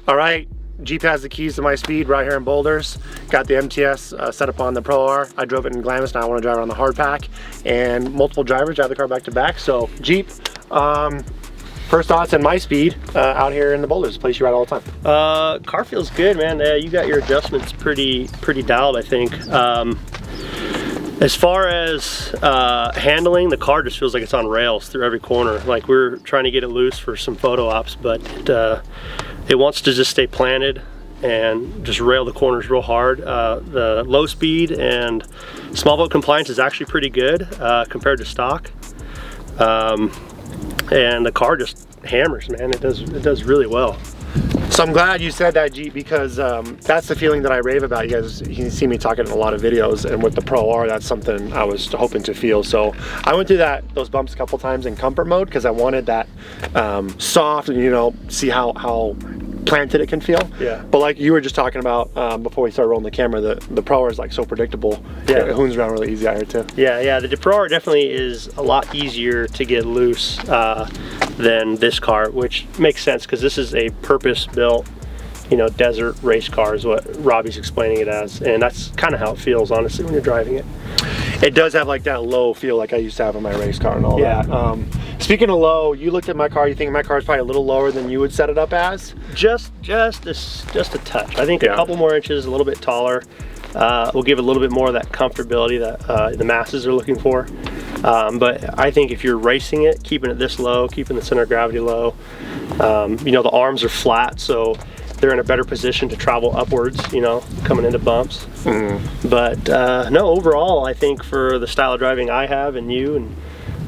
All right, Jeep has the keys to my speed right here in Boulders. Got the MTS set up on the Pro R. I drove it in Glamis, now I want to drive it on the hardpack. And multiple drivers drive the car back to back. So Jeep, first thoughts on my speed out here in the Boulders, place you ride all the time. Car feels good, man. You got your adjustments pretty dialed, I think. As far as handling, the car just feels like it's on rails through every corner. Like we're trying to get it loose for some photo ops, but it wants to just stay planted and just rail the corners real hard. The low speed and small boat compliance is actually pretty good compared to stock. And the car just hammers, man. It does really well. So I'm glad you said that, Jeep, because that's the feeling that I rave about. You guys, you can see me talking in a lot of videos, and with the Pro R, that's something I was hoping to feel. So I went through those bumps a couple times in comfort mode because I wanted that soft, and you know, see how planted it can feel. Yeah. But like you were just talking about before we started rolling the camera, the Pro R is like so predictable. Yeah. It hoons around really easy out here too. Yeah, the Pro R definitely is a lot easier to get loose than this car, which makes sense because this is a purpose-built, you know, desert race car is what Robbie's explaining it as, and that's kind of how it feels, honestly, when you're driving it. It does have like that low feel like I used to have in my race car and all that. Speaking of low, you looked at my car, you think my car is probably a little lower than you would set it up as? Just a touch. I think a couple more inches, a little bit taller. Will give it a little bit more of that comfortability that the masses are looking for. But I think if you're racing it, keeping it this low, keeping the center of gravity low, you know, the arms are flat, so they're in a better position to travel upwards, you know, coming into bumps. But no, overall, I think for the style of driving I have and you and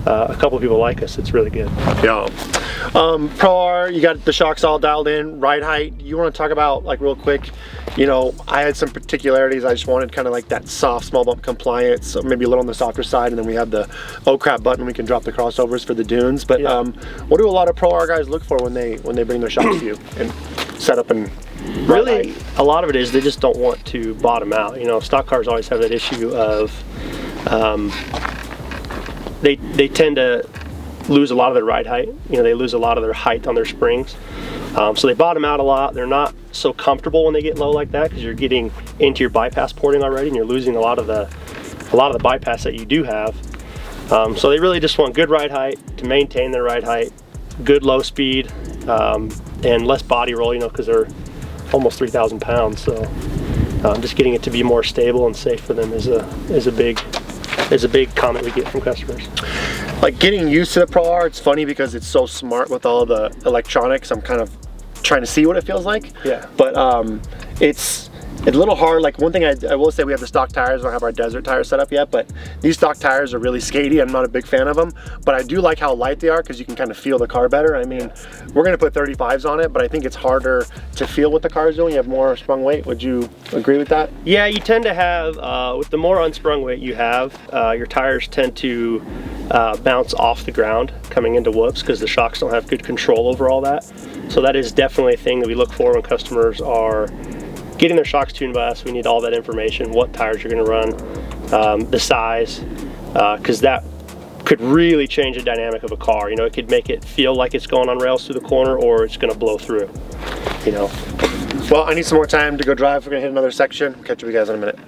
a couple of people like us, it's really good. Yeah. Pro R, you got the shocks all dialed in, ride height. You want to talk about, like, real quick, you know, I had some particularities. I just wanted kind of like that soft small bump compliance, so maybe a little on the softer side, and then we have the oh crap button, we can drop the crossovers for the dunes. But what do a lot of Pro R guys look for when they bring their shocks to you and set up and really a lot of it is they just don't want to bottom out. You know, stock cars always have that issue of they tend to lose a lot of their ride height. You know, they lose a lot of their height on their springs. So they bottom out a lot. They're not so comfortable when they get low like that because you're getting into your bypass porting already and you're losing a lot of the bypass that you do have. So they really just want good ride height to maintain their ride height, good low speed, and less body roll, you know, because they're almost 3,000 pounds. So just getting it to be more stable and safe for them is a big comment we get from customers. Like getting used to the Pro R, it's funny because it's so smart with all the electronics. I'm kind of trying to see what it feels like. Yeah. But it's a little hard. Like one thing I will say, we have the stock tires. We don't have our desert tires set up yet, but these stock tires are really skatey. I'm not a big fan of them, but I do like how light they are because you can kind of feel the car better. I mean, we're gonna put 35s on it, but I think it's harder to feel what the car is doing. You have more sprung weight. Would you agree with that? Yeah, you tend to have, with the more unsprung weight you have, your tires tend to bounce off the ground coming into whoops because the shocks don't have good control over all that. So that is definitely a thing that we look for when customers are getting their shocks tuned by us. We need all that information, what tires you're going to run, the size, because that could really change the dynamic of a car. You know, it could make it feel like it's going on rails through the corner, or it's going to blow through, you know. Well, I need some more time to go drive. We're going to hit another section. Catch you guys in a minute.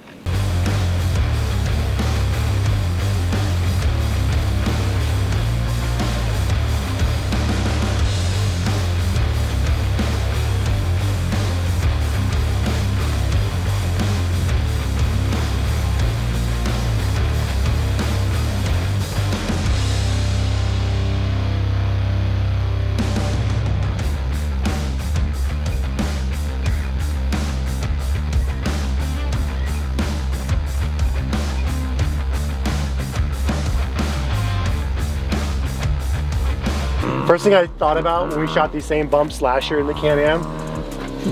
First thing I thought about when we shot these same bumps last year in the Can-Am,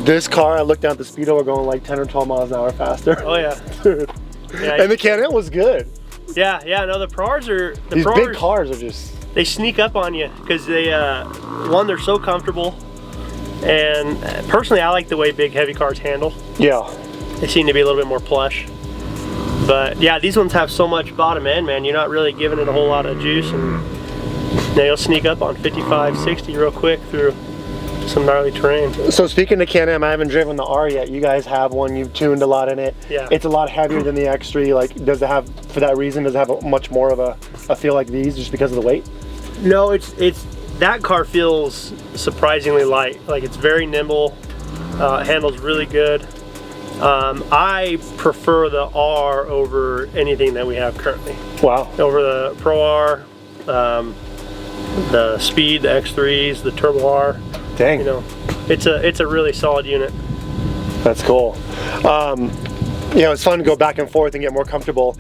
this car, I looked down at the speedo, we're going like 10 or 12 miles an hour faster. Oh yeah. Dude. Yeah, and the Can-Am was good. Yeah, no, the Pro Rs are... These big cars are just... They sneak up on you because they, one, they're so comfortable, and personally I like the way big heavy cars handle. Yeah. They seem to be a little bit more plush. But yeah, these ones have so much bottom end, man, you're not really giving it a whole lot of juice, and they'll sneak up on 55, 60 real quick through some gnarly terrain. So speaking of Can-Am, I haven't driven the R yet. You guys have one. You've tuned a lot in it. Yeah. It's a lot heavier than the X3. Like, does it have, for that reason, does it have a much more of a feel like these just because of the weight? No, it's that car feels surprisingly light. Like, it's very nimble. Handles really good. I prefer the R over anything that we have currently. Wow. Over the Pro R, the Speed, the X3s, the Turbo R. Dang. You know, it's a really solid unit. That's cool. You know, it's fun to go back and forth and get more comfortable.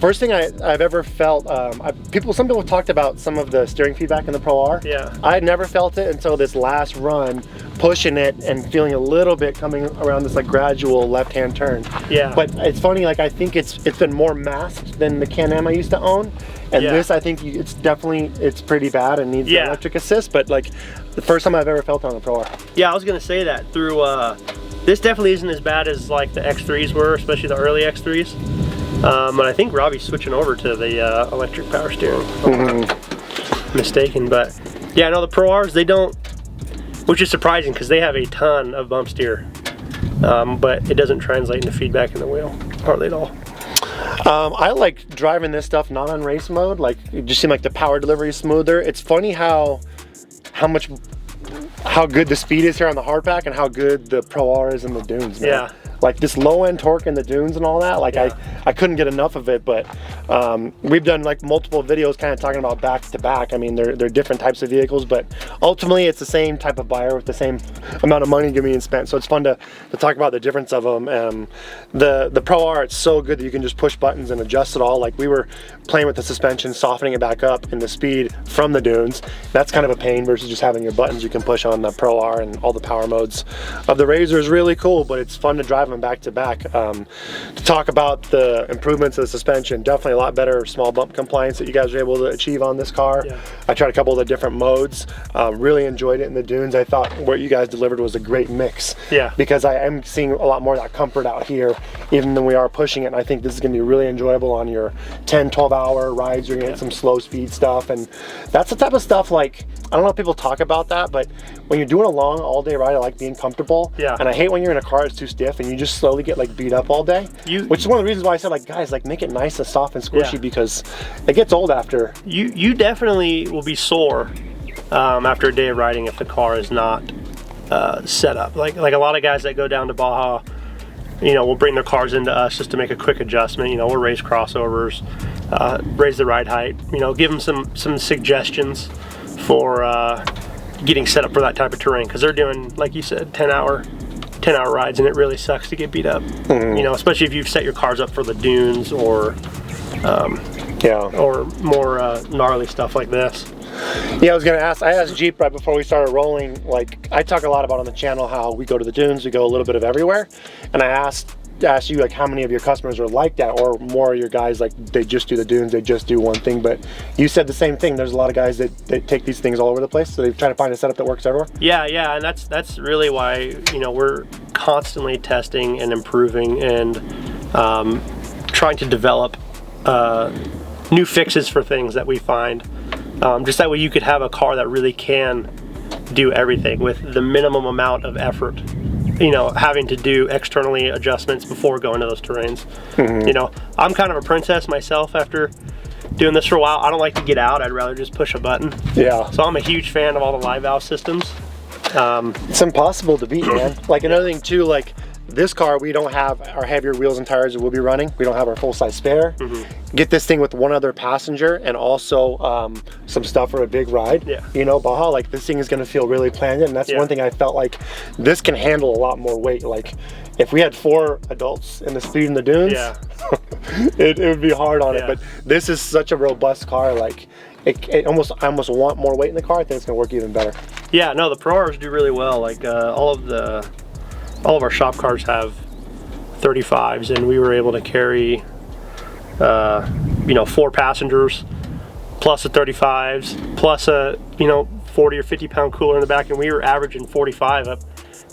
First thing I've ever felt, some people talked about some of the steering feedback in the Pro R. Yeah. I had never felt it until this last run, pushing it and feeling a little bit coming around this like gradual left-hand turn. Yeah. But it's funny, like I think it's been more masked than the Can-Am I used to own. And this, I think it's pretty bad and needs electric assist, but like the first time I've ever felt it on the Pro R. Yeah, I was gonna say that through, this definitely isn't as bad as like the X3s were, especially the early X3s. And I think Robbie's switching over to the electric power steering. If I'm not mistaken, but yeah, no, the Pro Rs, they don't, which is surprising because they have a ton of bump steer, but it doesn't translate into feedback in the wheel, hardly at all. I like driving this stuff not on race mode. Like, it just seemed like the power delivery is smoother. It's funny how good the speed is here on the hardpack and how good the Pro R is in the dunes, man. Yeah. Like this low end torque in the dunes and all that, like I couldn't get enough of it, but we've done like multiple videos kind of talking about back to back. I mean, they're different types of vehicles, but ultimately it's the same type of buyer with the same amount of money being spent. So it's fun to talk about the difference of them. The Pro R, it's so good that you can just push buttons and adjust it all. Like we were playing with the suspension, softening it back up and the speed from the dunes. That's kind of a pain versus just having your buttons you can push on the Pro R, and all the power modes of the Razor is really cool, but it's fun to drive them back to back. To talk about the improvements of the suspension, definitely a lot better small bump compliance that you guys were able to achieve on this car. I tried a couple of the different modes, really enjoyed it in the dunes. I thought what you guys delivered was a great mix, because I am seeing a lot more of that comfort out here even than we are pushing it, and I think this is going to be really enjoyable on your 10-12 hour rides. You're going to get some slow speed stuff, and that's the type of stuff, like, I don't know if people talk about that, but when you're doing a long all-day ride, I like being comfortable. And I hate when you're in a car that's too stiff and you just slowly get like beat up all day. Which is one of the reasons why I said, like, guys, like, make it nice and soft and squishy, because it gets old after. You definitely will be sore after a day of riding if the car is not set up. Like a lot of guys that go down to Baja, you know, will bring their cars into us just to make a quick adjustment. You know, we'll raise crossovers, raise the ride height, you know, give them some suggestions for getting set up for that type of terrain, because they're doing, like you said, 10-hour rides, and it really sucks to get beat up. You know, especially if you've set your cars up for the dunes or more gnarly stuff like this. Yeah, I was gonna ask, I asked Jeep right before we started rolling, like, I talk a lot about on the channel how we go to the dunes, we go a little bit of everywhere, and I asked you, like, how many of your customers are like that, or more of your guys, like, they just do the dunes, they just do one thing. But you said the same thing, there's a lot of guys that take these things all over the place, so they try to find a setup that works everywhere. Yeah, and that's really why, you know, we're constantly testing and improving and trying to develop new fixes for things that we find, just that way you could have a car that really can do everything with the minimum amount of effort. You know, having to do externally adjustments before going to those terrains. You know, I'm kind of a princess myself after doing this for a while. I don't like to get out, I'd rather just push a button. So I'm a huge fan of all the live valve systems. It's impossible to beat, man. Like, another thing too, like, this car, we don't have our heavier wheels and tires that we'll be running. We don't have our full-size spare. Get this thing with one other passenger and also some stuff for a big ride. You know, Baja, like, this thing is going to feel really planted, and that's one thing I felt like this can handle a lot more weight. Like, if we had 4 adults in the speed in the dunes, it would be hard on it. But this is such a robust car, like, I almost want more weight in the car. I think it's going to work even better. Yeah, no, the Pro Rs do really well. Like, all of our shop cars have 35s, and we were able to carry, you know, 4 passengers plus a 35s plus a, you know, 40 or 50 pound cooler in the back, and we were averaging 45 up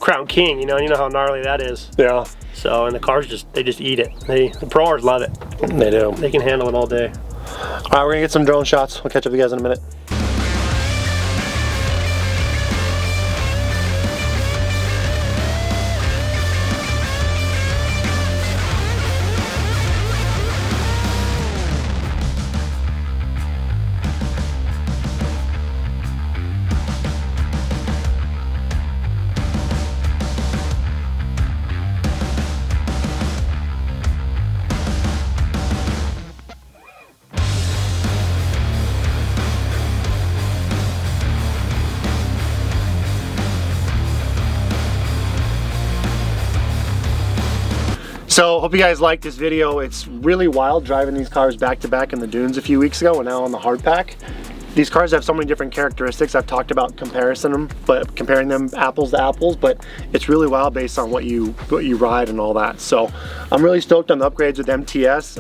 Crown King, you know, and you know how gnarly that is. So, and the cars they just eat it. The Pro Rs love it. They do. They can handle it all day. All right, we're gonna get some drone shots. We'll catch up with you guys in a minute. So hope you guys liked this video. It's really wild driving these cars back to back in the dunes a few weeks ago and now on the hardpack. These cars have so many different characteristics. I've talked about comparing them apples to apples, but it's really wild based on what you ride and all that. So I'm really stoked on the upgrades with MTS.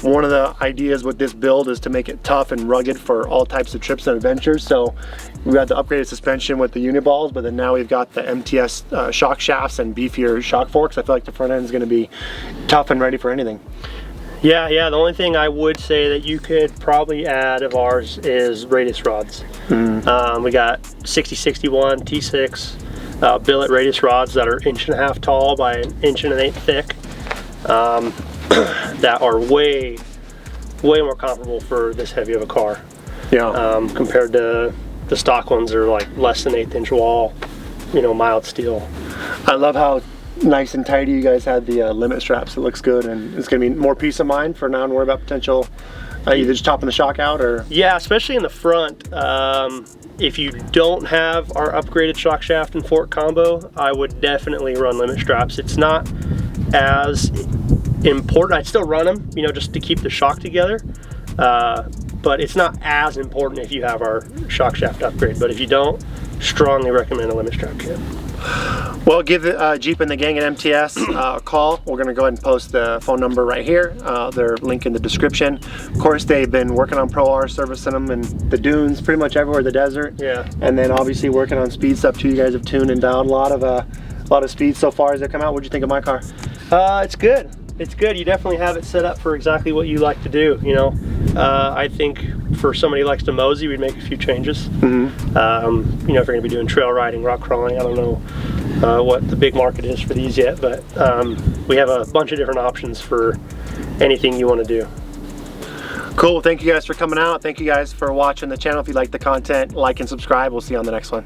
One of the ideas with this build is to make it tough and rugged for all types of trips and adventures. So we got the upgraded suspension with the uniballs, but then now we've got the MTS shock shafts and beefier shock forks. I feel like the front end is going to be tough and ready for anything. Yeah, the only thing I would say that you could probably add of ours is radius rods. We got 6061 T6 billet radius rods that are 1.5 inches tall by 1.1 inches thick, that are way more comfortable for this heavy of a car. Yeah. Compared to the stock ones are like less than 1/8 inch wall, you know, mild steel. I love how nice and tidy you guys had the limit straps. It looks good, and it's gonna be more peace of mind for now and worry about potential either just topping the shock out or... Yeah, especially in the front. If you don't have our upgraded shock shaft and fork combo, I would definitely run limit straps. It's not as important. I'd still run them, you know, just to keep the shock together, but it's not as important if you have our shock shaft upgrade. But if you don't, strongly recommend a limit strap kit. Well, give Jeep and the gang at MTS a call. We're going to go ahead and post the phone number right here. Their link in the description. Of course, they've been working on Pro R, servicing them in the dunes, pretty much everywhere, the desert. Yeah. And then obviously working on speed stuff too. You guys have tuned and dialed a lot of speed so far as they come out. What'd you think of my car? It's good. It's good. You definitely have it set up for exactly what you like to do, you know. I think for somebody who likes to mosey, we'd make a few changes. You know, if you're going to be doing trail riding, rock crawling, I don't know what the big market is for these yet, but we have a bunch of different options for anything you want to do. Cool. Thank you guys for coming out. Thank you guys for watching the channel. If you like the content, like and subscribe. We'll see you on the next one.